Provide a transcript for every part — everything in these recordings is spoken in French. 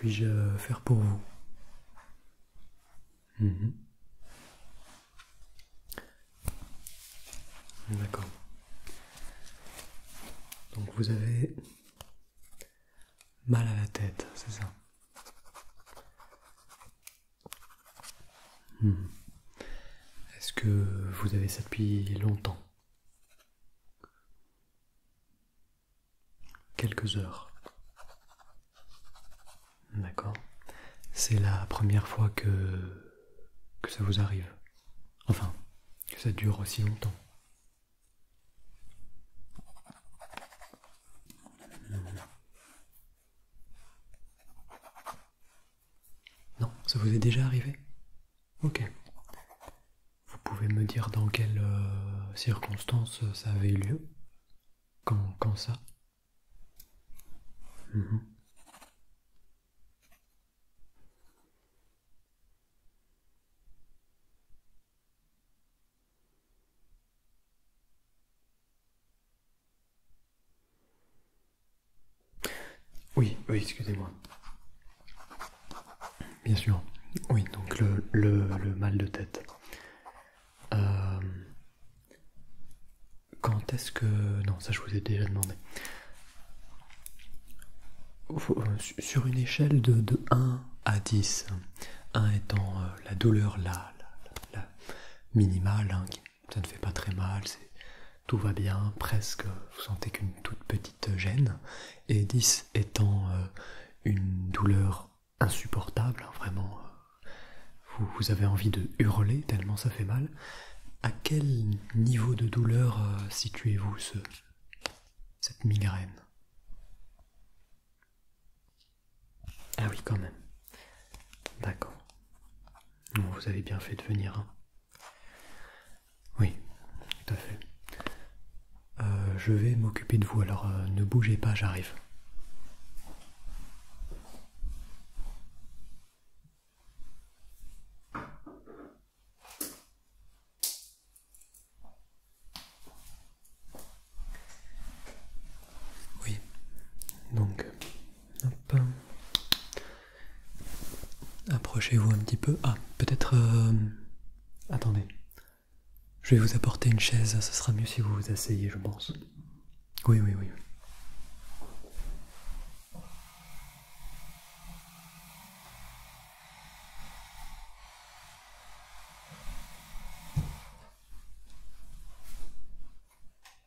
puis-je faire pour vous? D'accord. Donc vous avez mal à la tête, c'est ça? Est-ce que vous avez ça depuis longtemps? Quelques heures. D'accord. C'est la première fois que ça vous arrive. Enfin, que ça dure aussi longtemps. Non, ça vous est déjà arrivé? Ok. Vous pouvez me dire dans quelles circonstances ça avait eu lieu? Quand ça? Oui, oui, excusez-moi. Bien sûr. Oui, donc le mal de tête. Quand est-ce que... Non, ça je vous ai déjà demandé. Sur une échelle de 1 à 10, 1 étant la douleur la minimale, hein, ça ne fait pas très mal, tout va bien, presque, vous sentez qu'une toute petite gêne, et 10 étant une douleur insupportable, hein, vraiment, vous avez envie de hurler tellement ça fait mal. À quel niveau de douleur situez-vous cette migraine? Ah oui, quand même. D'accord. Vous avez bien fait de venir. Hein. Oui, tout à fait. Je vais m'occuper de vous, alors ne bougez pas, j'arrive. Oui, donc, hop. Approchez-vous un petit peu. Ah, peut-être... attendez. Je vais vous apporter une chaise, ce sera mieux si vous vous asseyez, je pense. Oui, oui, oui.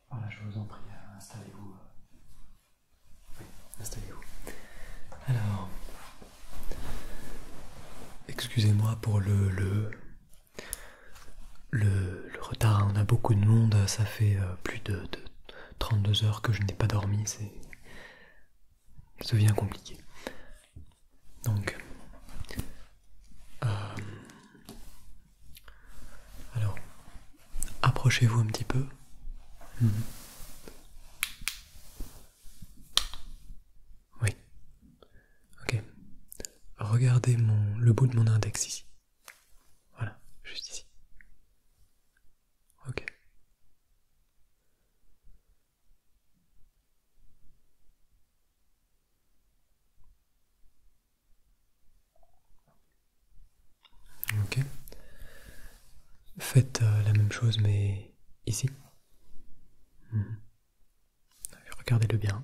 Voilà, je vous en prie, installez-vous. Oui, installez-vous. Alors, excusez-moi pour le retard, on a beaucoup de monde, ça fait plus de 32 heures que je n'ai pas dormi, ça devient compliqué. Donc, alors, approchez-vous un petit peu. Oui, ok. Regardez le bout de mon index ici. Voilà, juste ici. Ok. Ok. Faites la même chose mais ici. Regardez-le bien.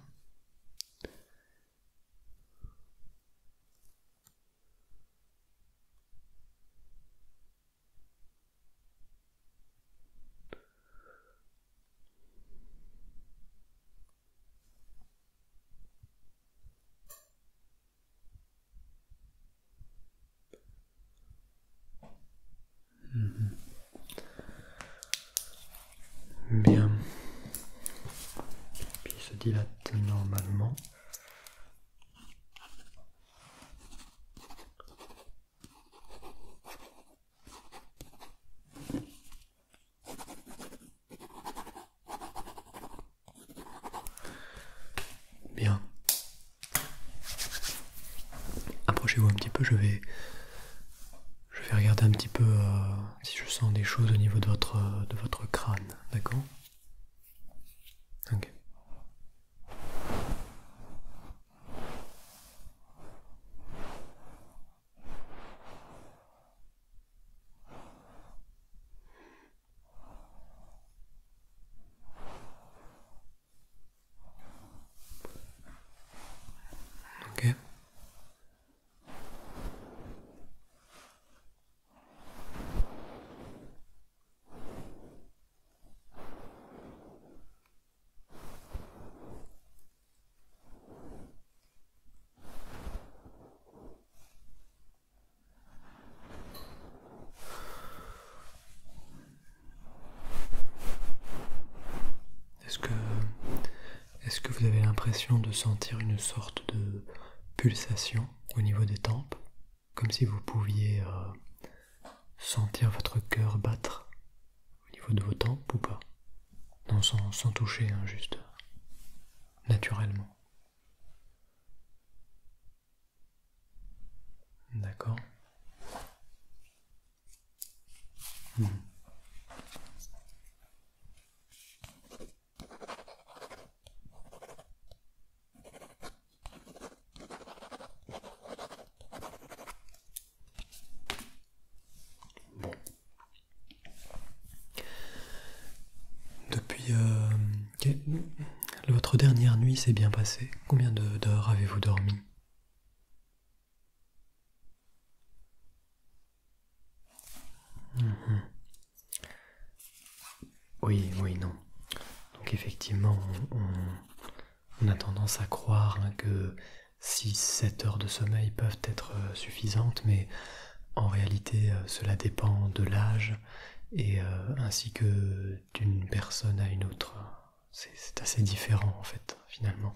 Bien. Puis il se dilate normalement. Bien. Approchez-vous un petit peu, je vais regarder un petit peu si je sens des choses au niveau de votre crâne, d'accord? Ok. l'impression de sentir une sorte de pulsation au niveau des tempes, comme si vous pouviez sentir votre cœur battre au niveau de vos tempes ou pas? Non, sans toucher, hein, juste naturellement. D'accord. Bon. Depuis votre dernière nuit s'est bien passée. Combien d'heures avez-vous dormi? Oui, oui, non. Donc effectivement, on a tendance à croire que 6-7 heures de sommeil peuvent être suffisantes, mais en réalité, cela dépend de l'âge et ainsi que d'une personne à une autre. C'est assez différent en fait, finalement.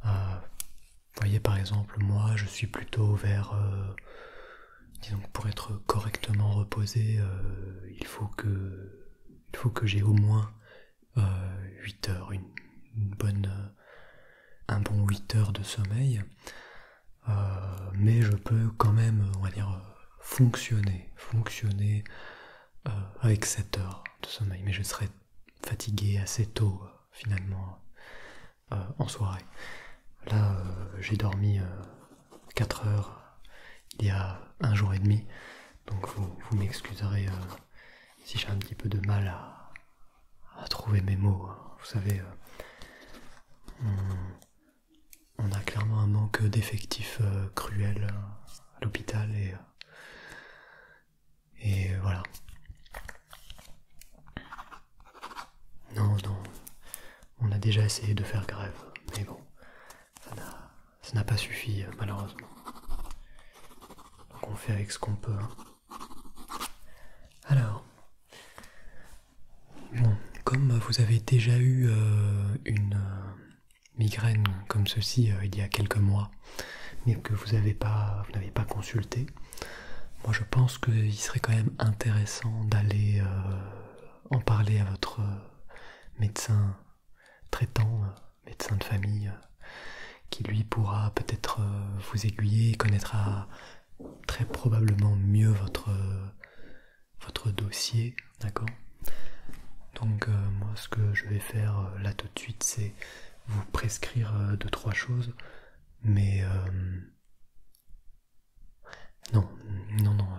Vous voyez, par exemple, moi, je suis plutôt vers... disons que pour être correctement reposé, il faut que j'ai au moins 8 heures, un bon 8 heures de sommeil. Mais je peux quand même, on va dire, fonctionner avec 7 heures de sommeil. Mais je serai fatigué assez tôt, finalement, en soirée. Là, j'ai dormi 4 heures il y a un jour et demi, donc vous m'excuserez si j'ai un petit peu de mal à trouver mes mots. Vous savez, on a clairement un manque d'effectifs cruel à l'hôpital et voilà. Non, on a déjà essayé de faire grève, mais bon, ça n'a pas suffi malheureusement. Donc on fait avec ce qu'on peut. Hein. Alors, bon, comme vous avez déjà eu une migraine comme ceci il y a quelques mois, mais que vous n'avez pas consulté, moi je pense qu'il serait quand même intéressant d'aller en parler à votre médecin traitant, médecin de famille, qui lui pourra peut-être vous aiguiller et connaîtra très probablement mieux votre dossier, d'accord? Donc moi ce que je vais faire là tout de suite, c'est vous prescrire 2-3 choses, mais non,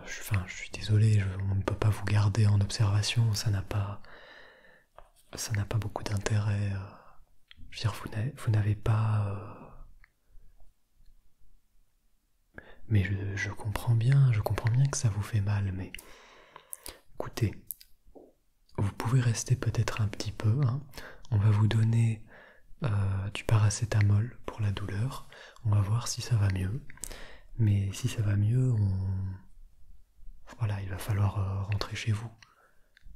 je suis désolé, on ne peut pas vous garder en observation, ça n'a pas beaucoup d'intérêt. Je veux dire, vous n'avez pas... mais je comprends bien que ça vous fait mal, mais écoutez, vous pouvez rester peut-être un petit peu, hein. On va vous donner du paracétamol pour la douleur, on va voir si ça va mieux, mais si ça va mieux, voilà, il va falloir rentrer chez vous.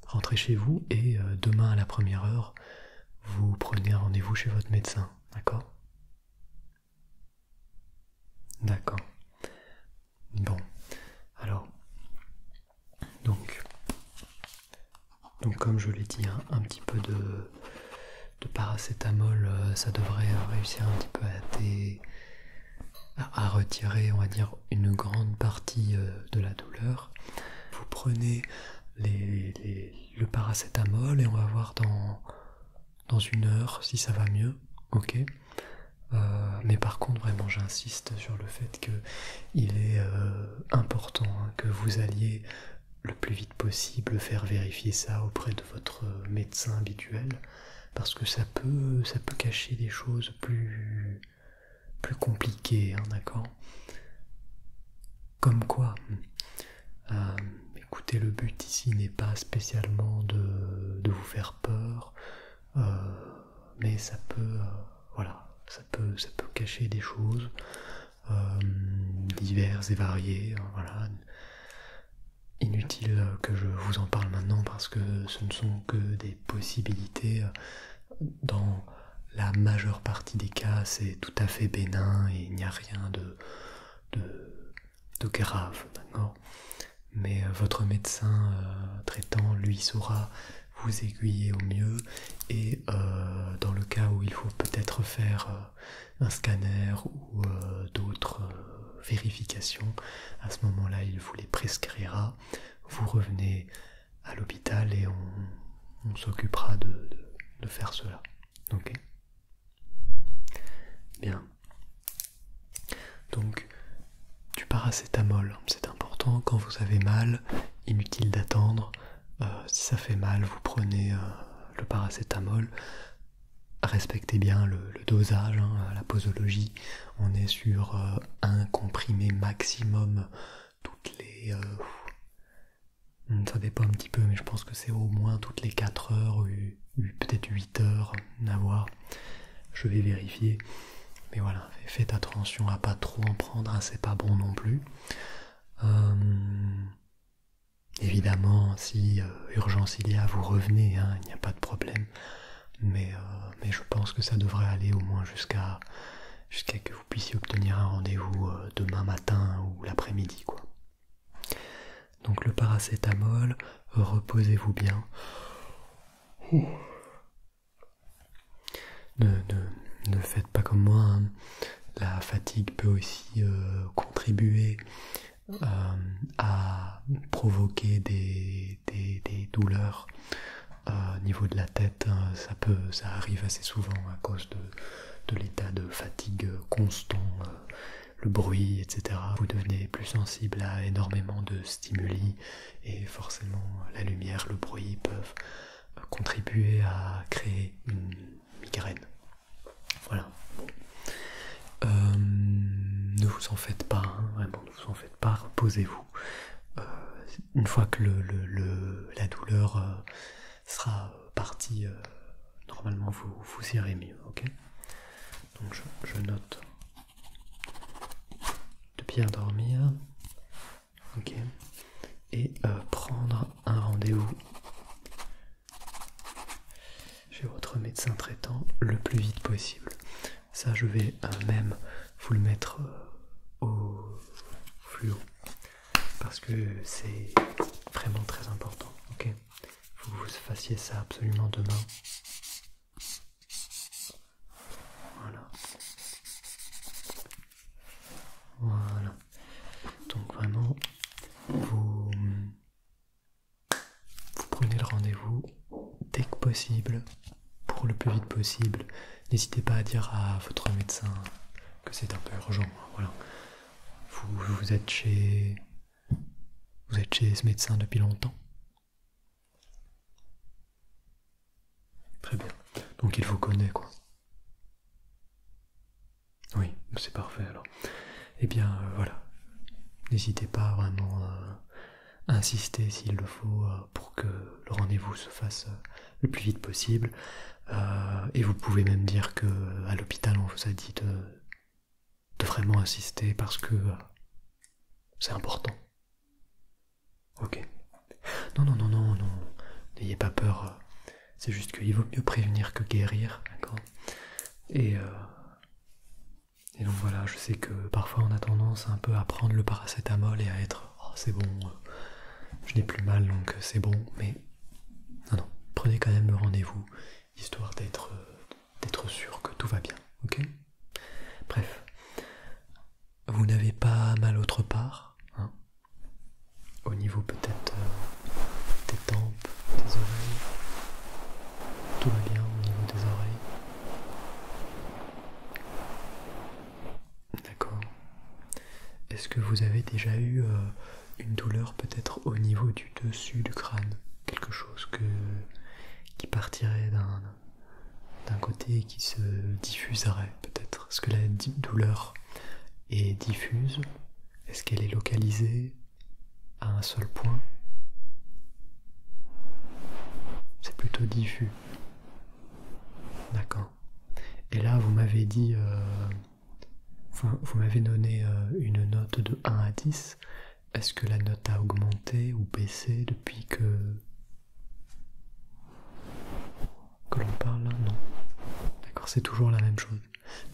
Rentrez chez vous et demain à la première heure, vous prenez un rendez-vous chez votre médecin, d'accord? D'accord. Bon, alors, donc comme je l'ai dit, hein, un petit peu de paracétamol, ça devrait réussir un petit peu à retirer, on va dire, une grande partie de la douleur. Vous prenez le paracétamol et on va voir dans 1 heure si ça va mieux, ok? Mais par contre, vraiment, j'insiste sur le fait qu'il est important, hein, que vous alliez le plus vite possible faire vérifier ça auprès de votre médecin habituel, parce que ça peut cacher des choses plus compliquées, hein, d'accord? Comme quoi, écoutez, le but ici n'est pas spécialement de vous faire peur, mais ça peut, voilà, ça peut cacher des choses diverses et variées, hein, voilà. Inutile que je vous en parle maintenant parce que ce ne sont que des possibilités dans la majeure partie des cas, c'est tout à fait bénin et il n'y a rien de grave, d'accord? Mais votre médecin traitant, lui, saura vous aiguiller au mieux et dans le cas où il faut peut-être faire un scanner ou d'autres vérifications, à ce moment-là, il vous les prescrira. Vous revenez à l'hôpital et on s'occupera de faire cela. Ok? Bien. Donc, du paracétamol, c'est important quand vous avez mal, inutile d'attendre. Si ça fait mal, vous prenez le paracétamol. Respectez bien le dosage, la posologie. On est sur un comprimé maximum toutes les... ça dépend un petit peu, mais je pense que c'est au moins toutes les 4 heures, ou peut-être 8 heures à voir. Je vais vérifier. Mais voilà, faites attention à pas trop en prendre, c'est pas bon non plus. Évidemment, si urgence il y a, vous revenez, il n'y a pas de problème. Mais je pense que ça devrait aller au moins jusqu'à que vous puissiez obtenir un rendez-vous demain matin ou l'après-midi, quoi. Donc le paracétamol, reposez-vous bien. Ne faites pas comme moi, La fatigue peut aussi contribuer à provoquer des douleurs au niveau de la tête. Ça arrive assez souvent à cause de l'état de fatigue constant, le bruit, etc. Vous devenez plus sensible à énormément de stimuli et forcément la lumière, le bruit peuvent contribuer à créer une migraine. Voilà. Ne vous en faites pas, vraiment, ne vous en faites pas, reposez-vous. Une fois que la douleur sera partie, normalement vous irez mieux, ok? Donc je note de bien dormir, ok? Et prendre un rendez-vous chez votre médecin traitant le plus vite possible. Ça, je vais même vous le mettre au fluo parce que c'est vraiment très important, ok? Faut que vous fassiez ça absolument demain. Voilà. Voilà. Donc vraiment, vous prenez le rendez-vous dès que possible, pour le plus vite possible. N'hésitez pas à dire à votre médecin que c'est un peu urgent. Voilà. Vous êtes chez ce médecin depuis longtemps? Très bien. Donc il vous connaît, quoi. Oui, c'est parfait alors. Eh bien, voilà. N'hésitez pas vraiment à insister s'il le faut pour que le rendez-vous se fasse le plus vite possible. Et vous pouvez même dire que à l'hôpital on vous a dit de vraiment insister parce que c'est important. Ok. Non, n'ayez pas peur. C'est juste qu'il vaut mieux prévenir que guérir, d'accord? Et donc voilà, je sais que parfois on a tendance un peu à prendre le paracétamol et à être oh, c'est bon, je n'ai plus mal donc c'est bon, mais non, prenez quand même le rendez-vous histoire d'être sûr que tout va bien, ok? Bref, vous n'avez pas mal autre part, au niveau peut-être des tempes, des oreilles, tout va bien au niveau des oreilles? D'accord. Est-ce que vous avez déjà eu une douleur peut-être au niveau du dessus du crâne? Quelque chose qui partirait d'un côté et qui se diffuserait peut-être? Est-ce que la douleur est diffuse? Est-ce qu'elle est localisée à un seul point? C'est plutôt diffus. D'accord. Et là, vous m'avez dit... vous m'avez donné une note de 1 à 10. Est-ce que la note a augmenté ou baissé depuis que l'on parle là? Non. D'accord. douleur, c'est toujours la même chose.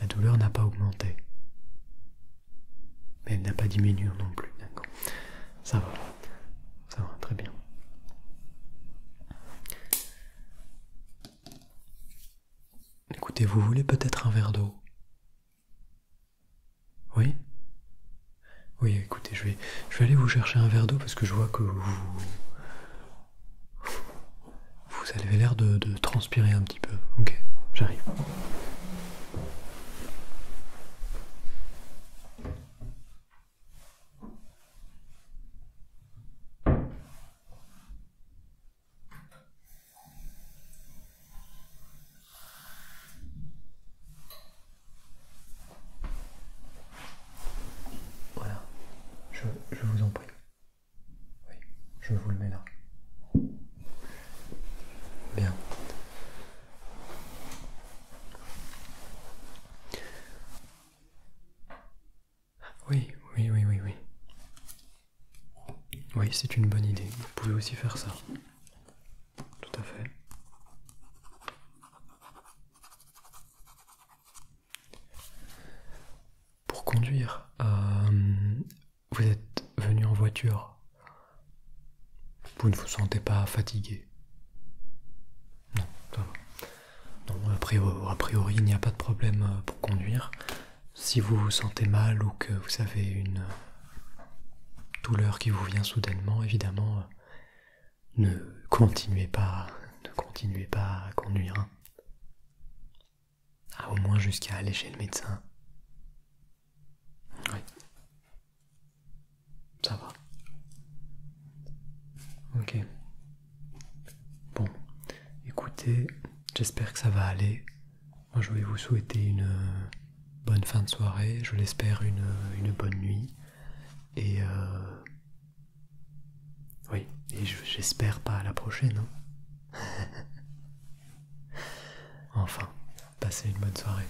La douleur n'a pas augmenté. Mais elle n'a pas diminué non plus, d'accord. Ça va, très bien. Écoutez, vous voulez peut-être un verre d'eau? Oui? Oui, écoutez, je vais aller vous chercher un verre d'eau parce que je vois que vous avez l'air de transpirer un petit peu. Ok, j'arrive. Voilà, je vous en prie. Oui, je vous le mets là. Bien. Oui. Oui, c'est une bonne idée. Vous pouvez aussi faire ça. Tout à fait. Pour conduire, vous êtes venu en voiture. Vous ne vous sentez pas fatigué? Non, ça va. Non, a priori, il n'y a pas de problème pour conduire. Si vous vous sentez mal ou que vous avez une douleur qui vous vient soudainement, évidemment, ne continuez pas à conduire. Hein. Au moins jusqu'à aller chez le médecin. Oui. Ça va. Ok. Bon, écoutez, j'espère que ça va aller. Moi, je vais vous souhaiter une bonne fin de soirée, je l'espère une bonne nuit. Et oui, et j'espère pas à la prochaine. Hein. Enfin, passez une bonne soirée.